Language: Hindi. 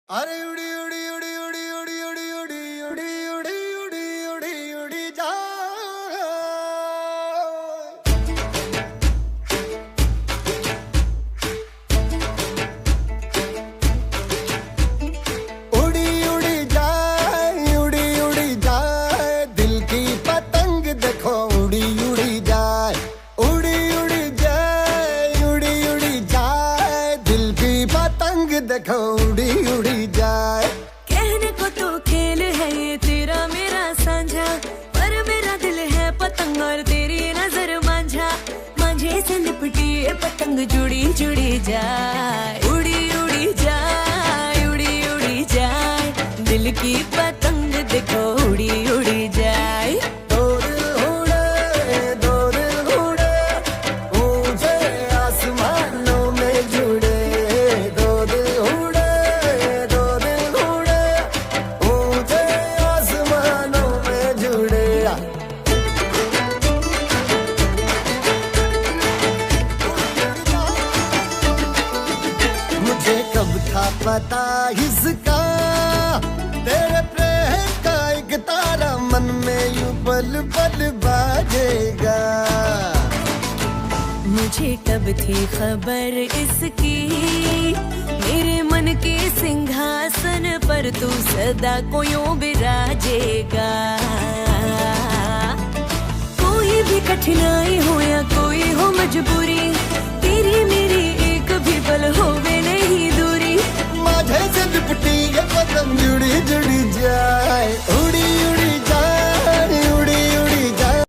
अरे उड़ी उड़ी उड़ी उड़ी उड़ी उड़ी उड़ी उड़ी उड़ी उड़ी उड़ी उड़ी जा उड़ी उड़ी जाए दिल की पतंग देखो उड़ी उड़ी जाए उड़ी उड़ी जाए दिल की पतंग देखो उड़ी उड़ी जाए। कहने को तो खेल है ये तेरा मेरा साझा, पर मेरा दिल है पतंग और तेरी नजर मांझा। मांझे से लिपटी ये पतंग जुड़ी जुड़ी जाए उड़ी उड़ी जाए उड़ी उड़ी जाए दिल की पतंग देखो उड़ी उड़ी जाए। दो दिल उड़े ऊंचे आसमानों में जुड़े दो दिल उड़े ऊंचे आसमानों में जुड़े। मुझे कब था पता इसका तेरे प्रेम का एक तारा मन में यूं पल पल बाजेगा। मुझे कब थी खबर इसकी मेरे मन के सिंहासन पर तू सदा को यूं बिराजेगा। कोई भी कठिनाई हो या कोई हो मजबूरी तेरी मेरी एक भी पल होवे नहीं दूरी। माझे से लिपटी ये पतंग जुड़ी जुड़ी जा